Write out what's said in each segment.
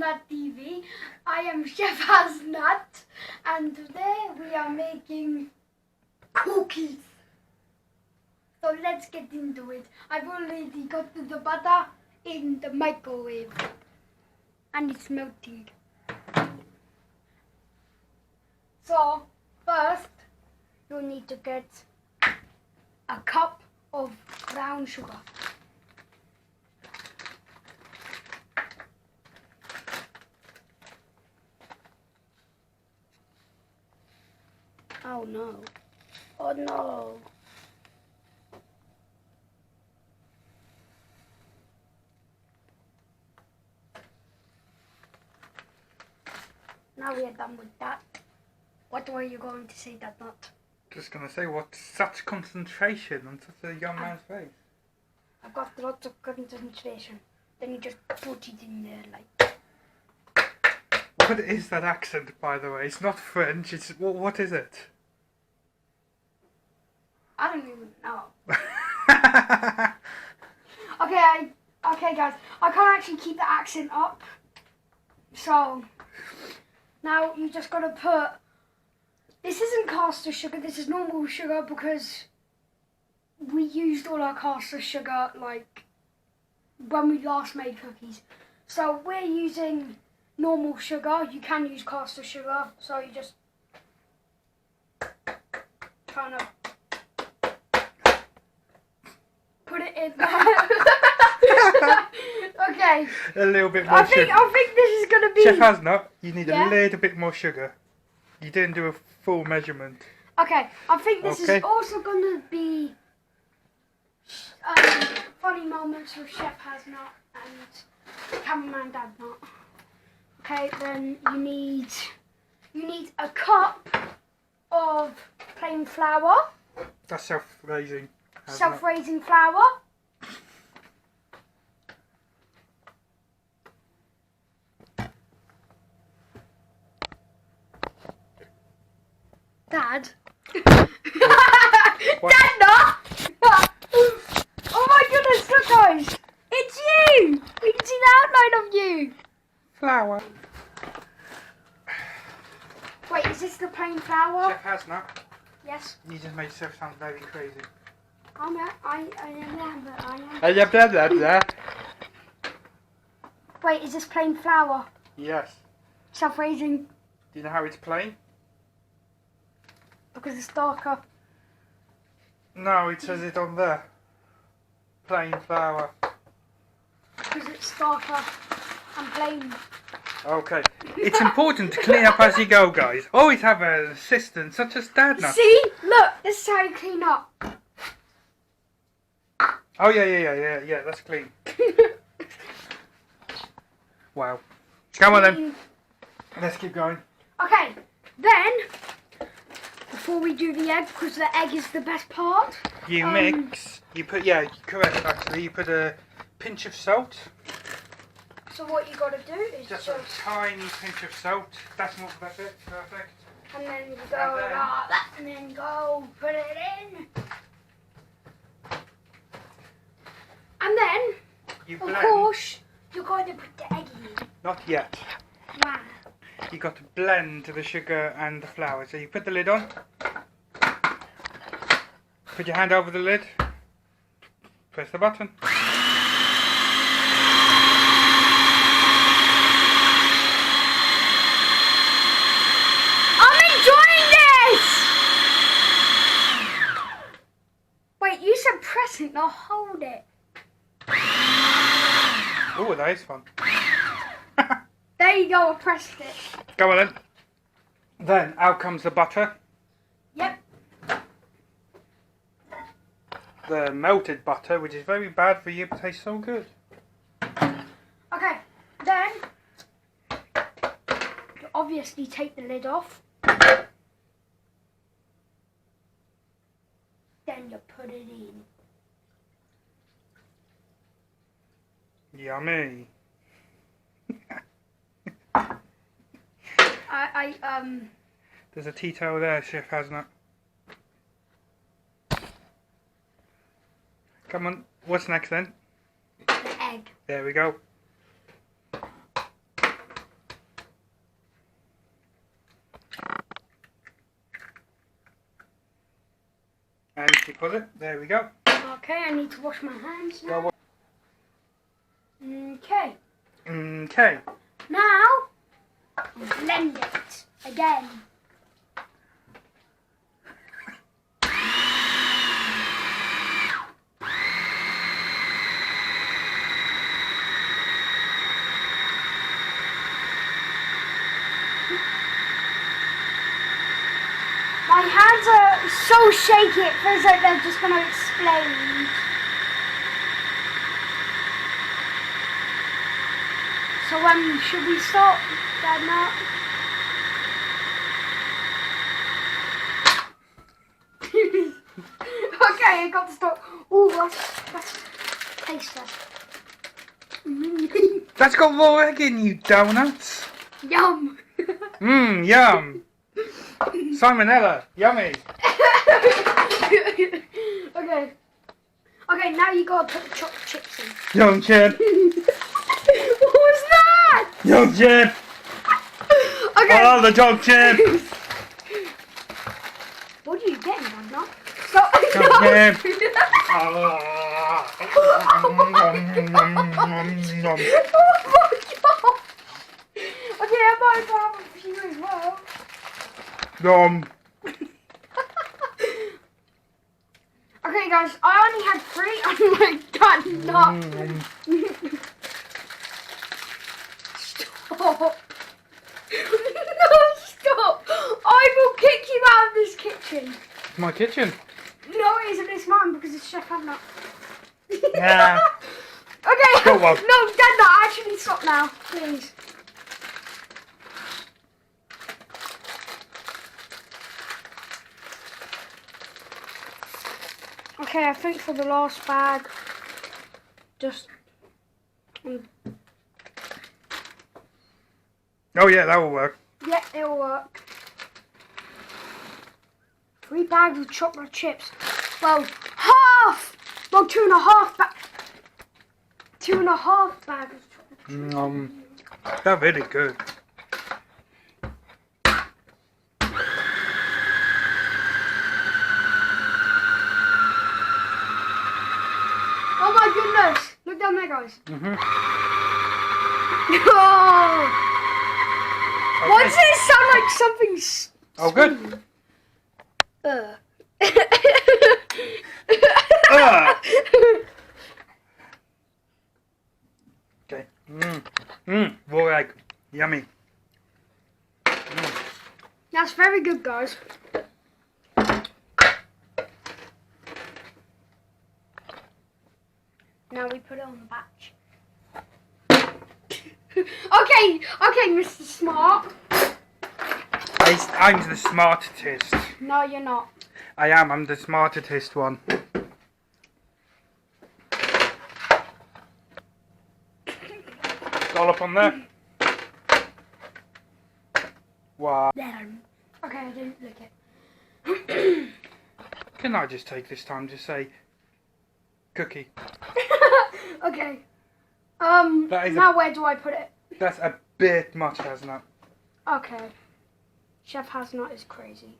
HazNut TV. I am Chef HazNut, and today we are making cookies. So let's get into it. I've already got the butter in the microwave, and it's melting. So first, you need to get a cup of brown sugar. Oh no. Oh no. Now we are done with that. What were you going to say, that nut? Just gonna say, what such concentration on such a young man's face. I've got lots of concentration. Then you just put it in there like. What is that accent, by the way? It's not French. It's what is it? I don't even know. Okay, guys. I can't actually keep the accent up. So now you just gotta put. This isn't caster sugar. This is normal sugar because we used all our caster sugar like when we last made cookies. So we're using normal sugar. You can use caster sugar. So you just kind of put it in there. Okay. A little bit more sugar. I think this is gonna be. Chef HazNut, you need Yeah? a little bit more sugar. You didn't do a full measurement. Okay, I think this is also gonna be funny moments with Chef HazNut and cameraman DadNut. Okay, then you need a cup of plain flour. That's self-raising. Self-raising flour. Dad? Dad, no! Oh my goodness, look guys! It's you! We can see the outline of you! Flour. Wait, is this the plain flour? Chef HazNut, Yes. you just made yourself sound very crazy. I am, but I am. Wait, is this plain flour? Yes. Self-raising? Do you know how it's plain? Because it's darker. No, it says it on there. Plain flour. Because it's darker and plain. Okay. It's important to clean up as you go, guys. Always have an assistant such as DadNut. See? Look, this is how you clean up. Oh yeah, that's clean. Wow. Come on then. Let's keep going. Okay, then, before we do the egg, because the egg is the best part. You mix, you put, correct actually, you put a pinch of salt. So what you got to do is Just a tiny pinch of salt. That's it, perfect. And then you go like that, and then go put it in. And then, You of blend. course, you're going to put the egg in. Not yet. Wow. You got to blend the sugar and the flour. So you put the lid on. Put your hand over the lid. Press the button. I'm enjoying this! Wait, you said press it, not hold it. Oh, that is fun. There you go, I pressed it. Go on then. Then out comes the butter. Yep. The melted butter, which is very bad for you, but tastes so good. Okay, then you obviously take the lid off. Then you put it in. Yummy. There's a tea towel there, Chef HazNut. Come on, what's next then? The egg. There we go. You put it. There we go. Okay, I need to wash my hands now. Okay. Okay. Now, blend it again. My hands are so shaky, it feels like they're just going to explode. So when should we stop, HazNut? Okay, I got to stop. Ooh, let's taste it. That's got raw egg in, you donuts. Yum. Yum. Salmonella, yummy. Okay. Okay, now you gotta put the chocolate chips in. Young Chip. What was that? Young Chip. Okay. I love the Young Chip. What are you getting, HazNut? Stop. Young Chip. Oh my god. Okay, I might have a few as well. Yum. Okay, guys, I only had 3. I'm like, HazNut. Stop. No, stop. I will kick you out of this kitchen. My kitchen. No, it isn't. It's mine because it's Chef HazNut. Nah. Okay. Go on. No, HazNut, actually stop now, please. Okay, I think for the last bag, just. Oh yeah, that will work. Yeah, it'll work. 3 bags of chocolate chips. Well, half! Well, 2.5 bags. 2.5 bags of chocolate chips. They're really good. Oh my goodness! Look down there, guys. Oh! Why does it sound like something's... Oh, good. Okay. Raw egg. Yummy. That's very good, guys. Now we put it on the batch. Okay, Mr. Smart. I'm the smartest. No, you're not. I am. I'm the smartest one. Dollop on there. Wow. Okay, I didn't lick it. Can I just take this time to say cookie? Okay. That is now where do I put it? That's a bit much, HazNut. Okay. Chef HazNut is crazy.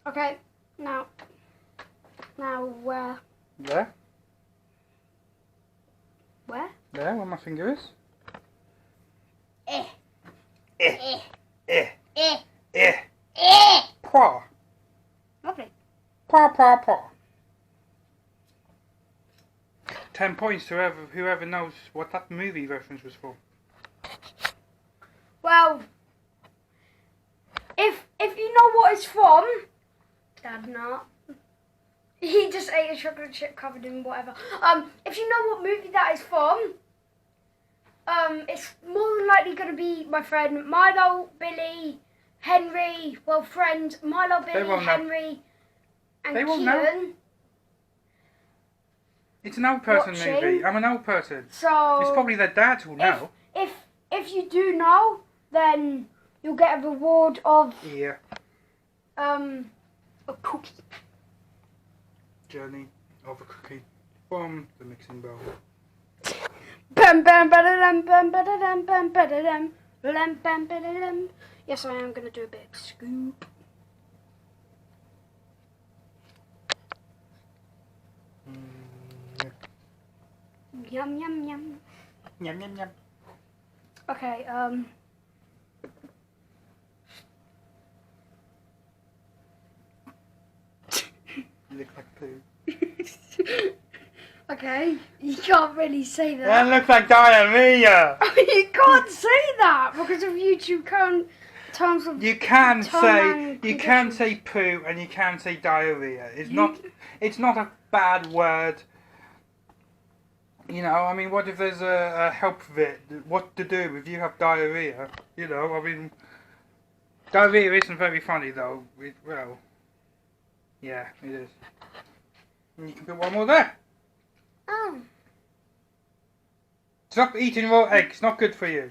Okay, now where? There. Where? There, where my finger is. Eh. Eh. Eh. Eh. Eh. Eh. Eh. Paw. Lovely. Paw, paw, paw. 10 points to whoever knows what that movie reference was for. Well, if you know what it's from, HazNut. He just ate a chocolate chip covered in whatever. If you know what movie that is from, it's more than likely going to be my friend Milo, Billy, Henry. Well, friend Milo, Billy, Henry, and They won't know. Kieran. It's an old person Watching. movie. I'm an old person. So It's probably their dad who'll know. if you do know, then you'll get a reward of Yeah. a cookie. Journey of a cookie from the mixing bowl. Bam bam ba-da-dum, bam ba-da-dum, bam ba-da-dum, bam bam ba-da-dum. Yes, I am gonna do a bit of scoop. Yum, yum, yum. Yum, yum, yum. Okay, You look like poo. okay, you can't really say That that. looks like diarrhea. You can't say that because of YouTube terms of You can term say and you can conditions. say poo and you can say diarrhea. You- It's not a bad word. You know, I mean, what if there's a health vid? What to do if you have diarrhea? You know, I mean, diarrhea isn't very funny though. Well, yeah, it is. And you can put one more there. Oh, Stop eating raw eggs. It's not good for you.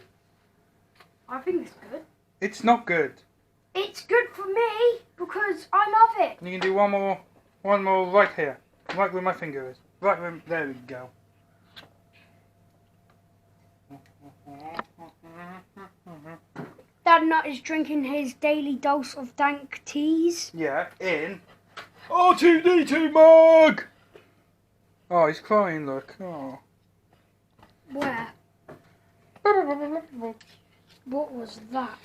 I think it's good. It's not good. It's good for me because I love it. And you can do one more right here, right where my finger is. Right where, there we go. Dad Nut is drinking his daily dose of dank teas. Yeah, in R2D2 mug. Oh, he's crying. Look. Oh. Where? What was that?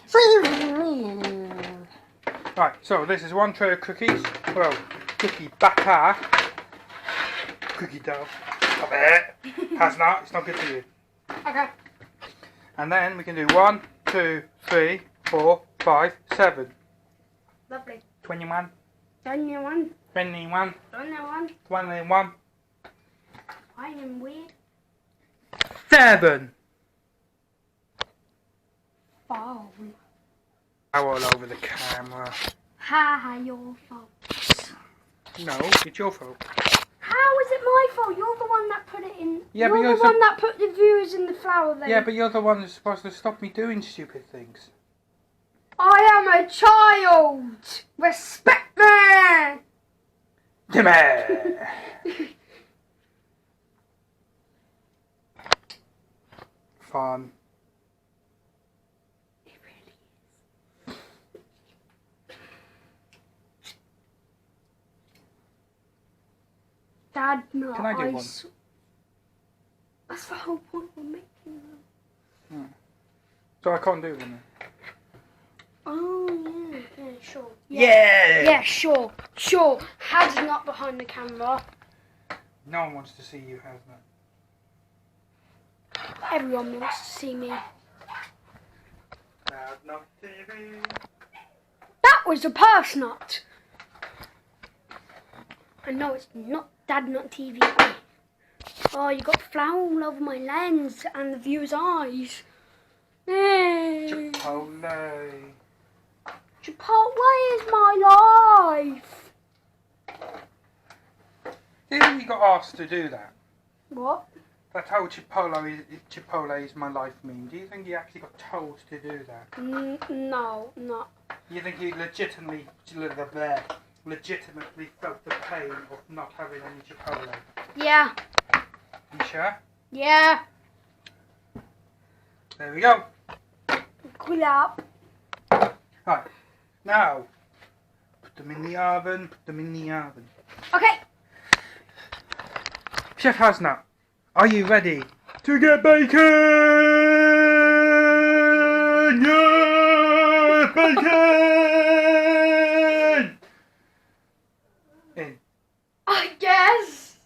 Right, so this is one tray of cookies. Well, cookie batter. Cookie dough. Stop it. HazNut, it's not good for you. Okay. And then we can do 1, 2, 3, 4, 5, 7. Lovely. 21, Done you one. 21, Done you one. 21, I am weird. 7. Oh. All over the camera. Ha ha, your fault. No, it's your fault. How is it my fault? You're the one that put it in. Yeah, but you're you're the one that put the viewers in the flower then. Yeah, but you're the one that's supposed to stop me doing stupid things. I am a child. Respect me. Gimme! Fun. It really is. Dad, no. Can I do one? That's the whole point of making them. So I can't do them then? Oh yeah, yeah, sure. Yeah! Yeah, sure, sure. HazNut behind the camera. No one wants to see you, HazNut. Everyone wants to see me. HazNut TV. That was a purse nut. And no, it's not Dad Nut TV. Oh, you got flour all over my lens and the viewer's eyes. Hey. Chipotle. Chipotle is my life. Do you think you got asked to do that? What? That whole Chipotle is my life meme. Do you think you actually got told to do that? No, no. You think you legitimately felt the pain of not having any Chipotle? Yeah, You sure? yeah. There we go. Cool up. Right. Now, put them in the oven. Put them in the oven. Okay. Chef HazNut, are you ready to get bacon? Yes, bacon! In. I guess.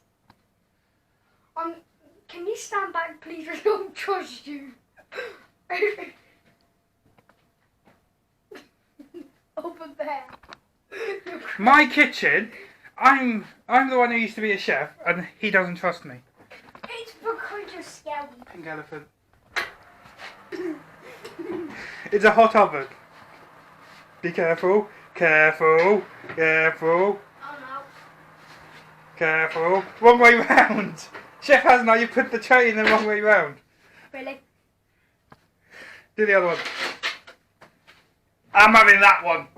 Can you stand back, please? I don't trust you. Over there. My kitchen. I'm the one who used to be a chef, and he doesn't trust me. It's because you're scary. Pink elephant. It's a hot oven. Be careful, careful, careful, Oh no. careful. Wrong way round. Chef HazNut, you put the tray in the wrong way round. Really? Do the other one. I'm having that one.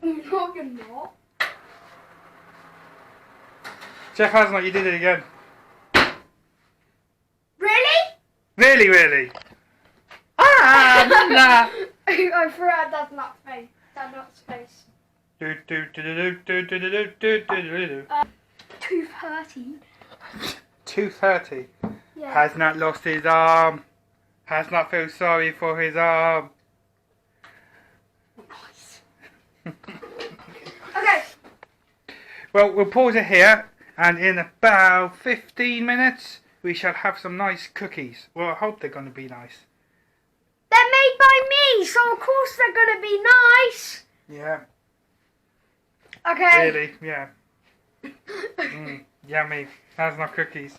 No, you're not. Chef HazNut, you did it again. Really? Really, really. Ah, nah. I threw out Dad Nut's face. Dad Nut's face. Do do do do do do do do do do do. 2:30. 2:30. Yeah. HazNut lost his arm. HazNut feels sorry for his arm. Nice. Okay. Well, we'll pause it here, and in about 15 minutes, we shall have some nice cookies. Well, I hope they're going to be nice. They're made by me, so of course they're going to be nice. Yeah. Okay. Really? Yeah. Yummy. HazNut cookies.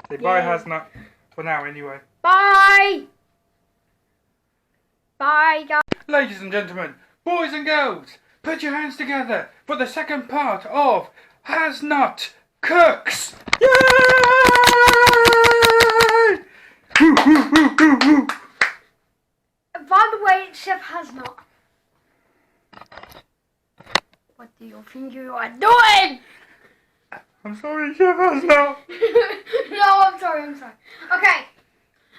Say bye, Yay. HazNut. For now, anyway. Bye. Bye, guys. Ladies and gentlemen, boys and girls, put your hands together for the second part of HazNut Cooks. Yay! Woo, woo, woo, woo, woo. By the way, it's Chef HazNut. What do you think you are doing? I'm sorry, Chef HazNut. No, I'm sorry. Okay.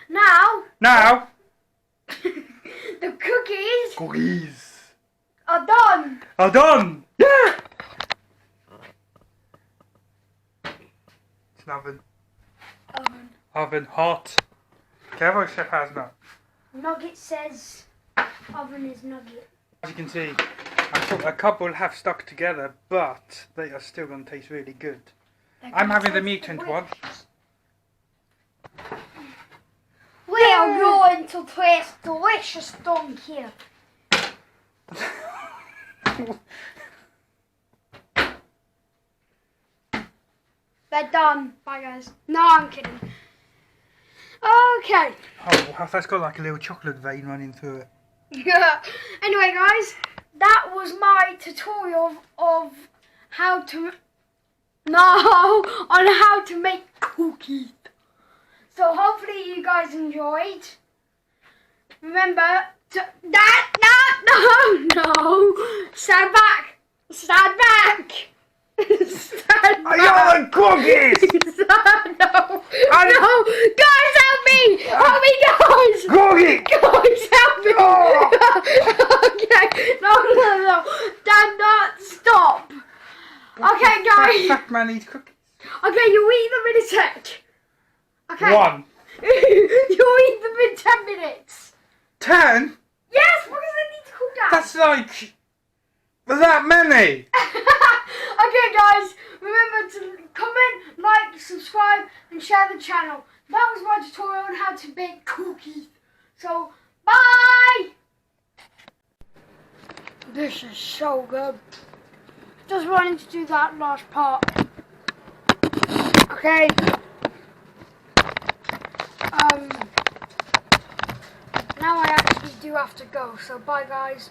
Now, the cookies are done. are done. Yeah. It's an oven. Oven hot. Careful, Chef HazNut. Nugget says oven is nugget. As you can see, I thought a couple have stuck together, but they are still going to taste really good. I'm having the mutant one. We are going to taste delicious down here. They're done. Bye, guys. No, I'm kidding. Okay. Oh, wow, that's got like a little chocolate vein running through it. Yeah. Anyway, guys, that was my tutorial of how to on how to make cookies. So hopefully you guys enjoyed. Remember to no. Stand back. Stand back. Stand I back. want cookies! No. No. Guys, help me. Help me, guys. Cookie! Guys, help me! Oh. Okay, no. Dad, stop! Okay, guys. Fat man eats cookies. Okay, you eat them in a sec. Okay. 1. You eat them in 10 minutes. 10? Yes, because they need to cool down. That's like that many. Okay, guys, remember to comment, like, subscribe, and share the channel. That was my tutorial on how to bake cookies. So, bye! This is so good. Just wanted to do that last part. Okay. Now I actually do have to go. So bye, guys.